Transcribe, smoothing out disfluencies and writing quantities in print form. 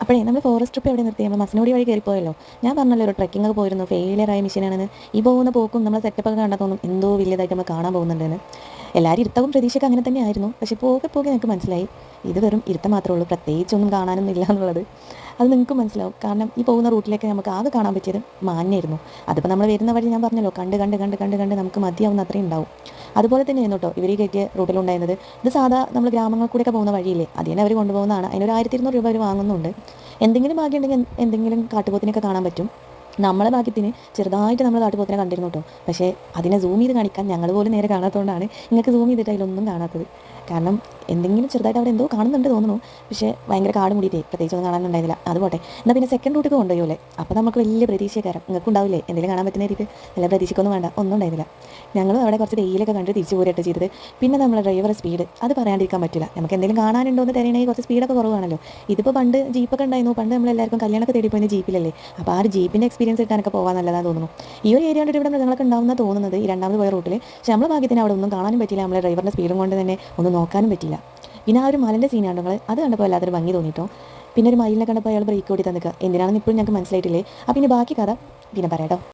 അപ്പോഴേ നമ്മൾ forest trip എവിടെ നിർത്തി നമ്മൾ മസനഗുഡി വഴി കയറിപ്പോയല്ലോ. ഞാൻ പറഞ്ഞല്ലോ ഒരു ട്രെക്കിംഗ് ഒക്കെ പോയിരുന്നു, ഫെയിലിയറായ മെഷീനാണെന്ന്. ഈ പോകുന്ന പോക്കും നമ്മൾ സെറ്റപ്പൊക്കെ കണ്ടാൽ തോന്നും എന്തോ വലിയതായിട്ട് നമ്മൾ കാണാൻ പോകുന്നുണ്ടെന്ന്. എല്ലാവരും ഇരുത്തവും പ്രതീക്ഷയൊക്കെ അങ്ങനെ തന്നെയായിരുന്നു. പക്ഷേ പോകെ പോകെ നിങ്ങൾക്ക് മനസ്സിലായി ഇത് വെറും ഇരുത്തം മാത്രമേ ഉള്ളൂ, പ്രത്യേകിച്ചൊന്നും കാണാനൊന്നും ഇല്ല എന്നുള്ളത്. അത് നിങ്ങൾക്ക് മനസ്സിലാവും. കാരണം ഈ പോകുന്ന റൂട്ടിലേക്ക് നമുക്ക് ആകെ കാണാൻ പറ്റിയത് മാനായിരുന്നു. അതിപ്പോൾ നമ്മൾ വരുന്ന വഴി ഞാൻ പറഞ്ഞല്ലോ കണ്ട് കണ്ട് കണ്ട് കണ്ട് കണ്ട് നമുക്ക് മതിയാവുന്ന അത്രയും ഉണ്ടാവും. അതുപോലെ തന്നെയായിരുന്നു കേട്ടോ ഇവർ ഈ കയറ്റിയ റൂട്ടിലുണ്ടായിരുന്നത്. ഇത് സാധാ നമ്മൾ ഗ്രാമങ്ങൾ കൂടെയൊക്കെ പോകുന്ന വഴിയില്ലേ, അതിനെ അവർ കൊണ്ടുപോകുന്നതാണ്. അതിനൊരു 1200 രൂപ അവർ വാങ്ങുന്നുണ്ട്. എന്തെങ്കിലും ഭാഗ്യമുണ്ടെങ്കിൽ എന്തെങ്കിലും കാട്ടുപോത്തിനൊക്കെ കാണാൻ പറ്റും. നമ്മളെ ഭാഗ്യത്തിന് ചെറുതായിട്ട് നമ്മൾ കാട്ടുപോത്തിനെ കണ്ടിരുന്നു കേട്ടോ. പക്ഷേ അതിനെ സൂം ചെയ്ത് കാണിക്കാൻ ഞങ്ങൾ പോലും നേരെ കാണാത്തതുകൊണ്ടാണ് നിങ്ങൾക്ക് സൂം ചെയ്തിട്ട് അതിലൊന്നും കാണാത്തത്. കാരണം എന്തെങ്കിലും ചെറുതായിട്ട് അവിടെ എന്തോ കാണുന്നുണ്ട് തോന്നുന്നു. പക്ഷേ ഭയങ്കര കാട് മൂടിയിട്ടേ പ്രത്യേകിച്ചൊന്നും കാണാനുണ്ടായിരുന്നില്ല. അതുപോട്ടെ, എന്നാൽ പിന്നെ സെക്കൻഡ് റൂട്ടിൽ കൊണ്ടുപോയല്ലേ, അപ്പോൾ നമുക്ക് വലിയ പ്രതീക്ഷക്കാരം നിങ്ങൾക്ക് ഉണ്ടാവില്ലേ എന്തെങ്കിലും കാണാൻ പറ്റുന്ന രീതിക്ക്. നല്ല പ്രതീക്ഷയ്ക്കൊന്നും വേണ്ട, ഒന്നും ഉണ്ടായിരുന്നില്ല. ഞങ്ങളും അവിടെ കുറച്ച് തേയിലൊക്കെ കണ്ട് തിരിച്ചു പോരട്ടെ ചെയ്തത്. പിന്നെ നമ്മളെ ഡ്രൈവർ സ്പീഡ് അത് പറയാണ്ടിരിക്കാൻ പറ്റില്ല. നമുക്ക് എന്തെങ്കിലും കാണാനുണ്ടോ എന്ന് തരണമെങ്കിൽ കുറച്ച് സ്പീഡൊക്കെ കുറവാണല്ലോ. ഇതിപ്പോൾ പണ്ട് ജീപ്പൊക്കെ ഉണ്ടായിരുന്നു, പണ്ട് നമ്മളെല്ലാവർക്കും കല്യാണമൊക്കെ തേടി പോയി ജീപ്പിലല്ലേ. അപ്പോൾ ആ ഒരു ജീപ്പിൻ്റെ എക്സ്പീരിയൻസ് കിട്ടാനൊക്കെ പോകാൻ നല്ലതാണെന്ന് തോന്നുന്നു. ഈ ഒരു ഏരിയ കണ്ടിട്ട് ഇവിടെ മൃഗങ്ങളൊക്കെ ഉണ്ടാവുന്ന തോന്നുന്നത് ഈ രണ്ടാമത് പോയ റൂട്ടിൽ. പക്ഷേ നമ്മളെ ഭാഗ്യത്തിന് അവിടെ ഒന്നും കാണാനും പറ്റില്ല, നമ്മളെ ഡ്രൈവറിൻ്റെ സ്പീഡും കൊണ്ട് തന്നെ ഒന്നും നോക്കാനും പറ്റില്ല. പിന്നെ ആ ഒരു മലൻ്റെ സീനാണ് നിങ്ങൾ അത് കണ്ടപ്പോൾ എല്ലാതൊരു ഭംഗി തോന്നിയിട്ടോ. പിന്നെ ഒരു മയിലിനെ കണ്ടപ്പോൾ അയാൾ ബ്രേക്ക് ഓടി തന്നിക്കുക എന്തിനാണെന്ന് ഇപ്പോഴും ഞങ്ങൾക്ക് മനസ്സിലായിട്ടില്ലേ. അപ്പം പിന്നെ ബാക്കി കഥ പിന്നെ പറയാം കേട്ടോ.